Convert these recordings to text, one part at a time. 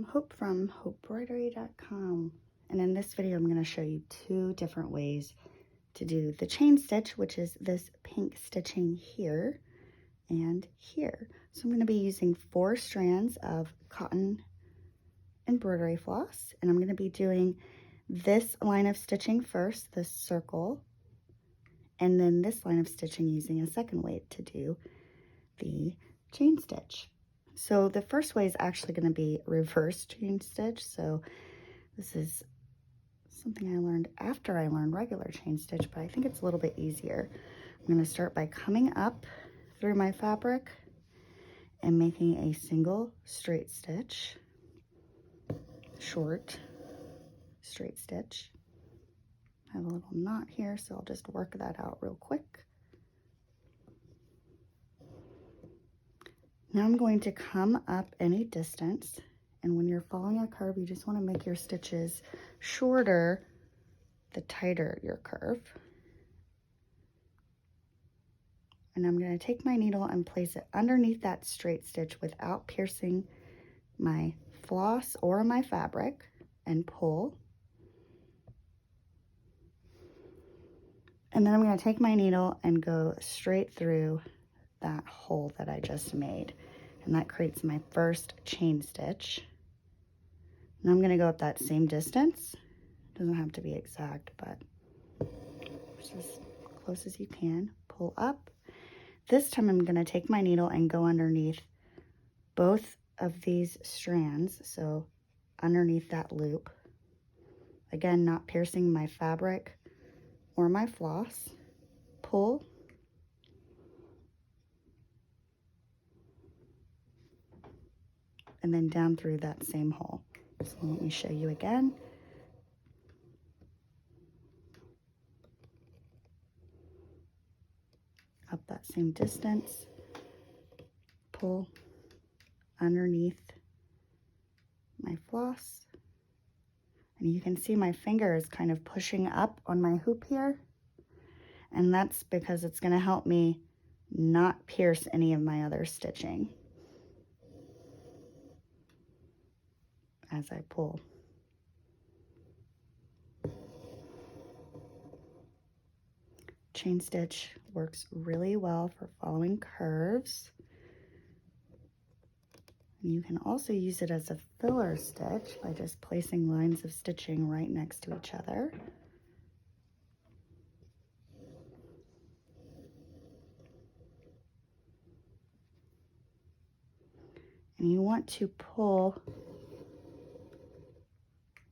Hope from embroidery.com, and in this video I'm going to show you two different ways to do the chain stitch, which is this pink stitching here and here. So I'm going to be using 4 strands of cotton embroidery floss, and I'm going to be doing this line of stitching first, this circle, and then this line of stitching using a second way to do the chain stitch. So the first way is actually going to be reverse chain stitch. So this is something I learned after I learned regular chain stitch, but I think it's a little bit easier. I'm going to start by coming up through my fabric and making a single straight stitch, short straight stitch. I have a little knot here, so I'll just work that out real quick. Now I'm going to come up any distance, and when you're following a curve, you just want to make your stitches shorter the tighter your curve. And I'm going to take my needle and place it underneath that straight stitch without piercing my floss or my fabric and pull. And then I'm going to take my needle and go straight through that hole that I just made, and that creates my first chain stitch. Now I'm going to go up that same distance. Doesn't have to be exact, but just as close as you can. Pull up. This time I'm going to take my needle and go underneath both of these strands, so underneath that loop. Again, not piercing my fabric or my floss. Pull. And then down through that same hole. So let me show you again. Up that same distance, pull underneath my floss. And you can see my finger is kind of pushing up on my hoop here. And that's because it's going to help me not pierce any of my other stitching as I pull. Chain stitch works really well for following curves. You can also use it as a filler stitch by just placing lines of stitching right next to each other. And you want to pull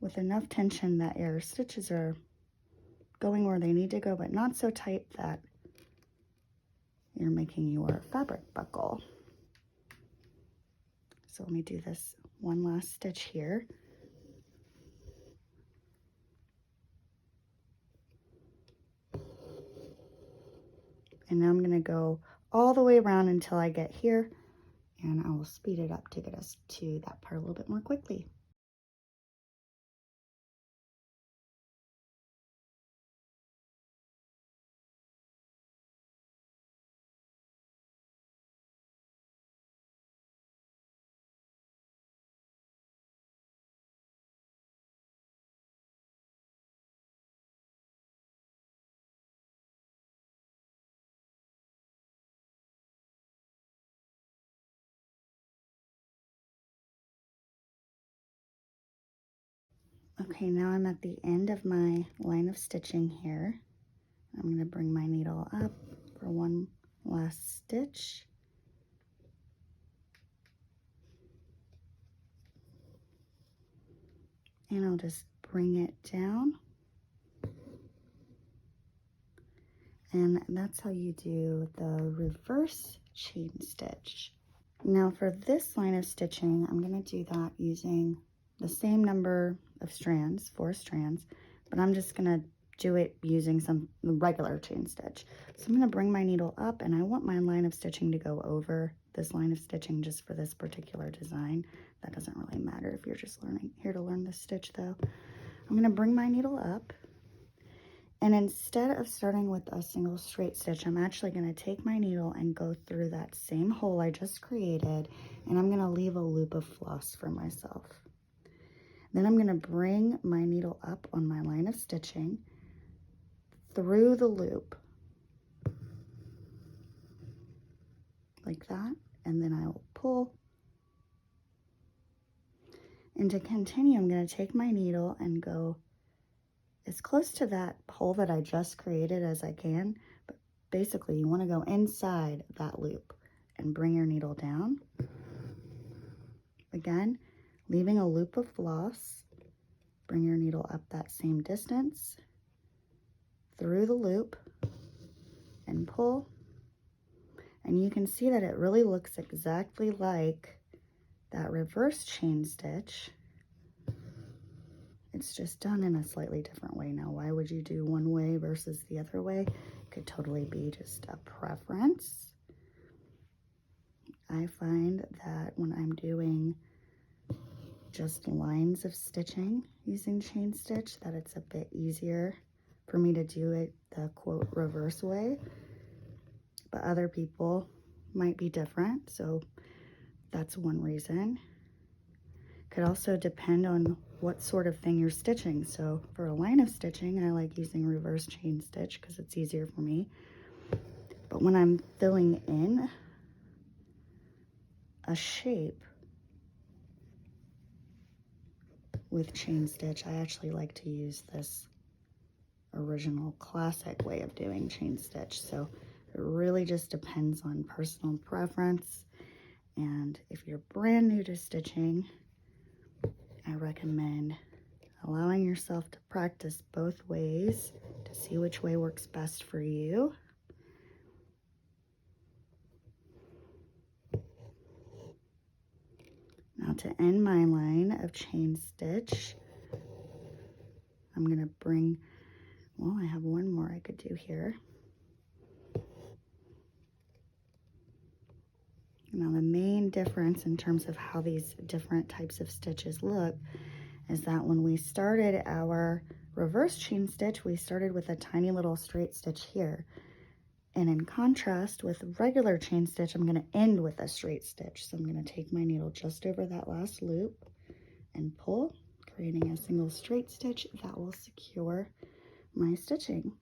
with enough tension that your stitches are going where they need to go, but not so tight that you're making your fabric buckle. So let me do this one last stitch here. And now I'm going to go all the way around until I get here, and I will speed it up to get us to that part a little bit more quickly. Okay, now I'm at the end of my line of stitching here. I'm going to bring my needle up for one last stitch. And I'll just bring it down. And that's how you do the reverse chain stitch. Now for this line of stitching, I'm going to do that using the same number of strands, 4 strands, but I'm just going to do it using some regular chain stitch. So I'm going to bring my needle up, and I want my line of stitching to go over this line of stitching just for this particular design. That doesn't really matter if you're just here to learn this stitch though. I'm going to bring my needle up, and instead of starting with a single straight stitch, I'm actually going to take my needle and go through that same hole I just created, and I'm going to leave a loop of floss for myself. Then I'm going to bring my needle up on my line of stitching through the loop like that, and then I will pull. And to continue, I'm going to take my needle and go as close to that hole that I just created as I can, but basically you want to go inside that loop and bring your needle down. Again, leaving a loop of floss, bring your needle up that same distance, through the loop, and pull. And you can see that it really looks exactly like that reverse chain stitch. It's just done in a slightly different way. Now, why would you do one way versus the other way? It could totally be just a preference. I find that when I'm doing just lines of stitching using chain stitch, that it's a bit easier for me to do it the quote reverse way, but other people might be different, so that's one reason. Could also depend on what sort of thing you're stitching. So for a line of stitching, I like using reverse chain stitch because it's easier for me. But when I'm filling in a shape with chain stitch, I actually like to use this original classic way of doing chain stitch. So it really just depends on personal preference. And if you're brand new to stitching, I recommend allowing yourself to practice both ways to see which way works best for you. Now to end my line of chain stitch, I'm going to bring, well, I have one more I could do here. Now the main difference in terms of how these different types of stitches look is that when we started our reverse chain stitch, we started with a tiny little straight stitch here. And in contrast with regular chain stitch, I'm going to end with a straight stitch. So I'm going to take my needle just over that last loop and pull, creating a single straight stitch that will secure my stitching.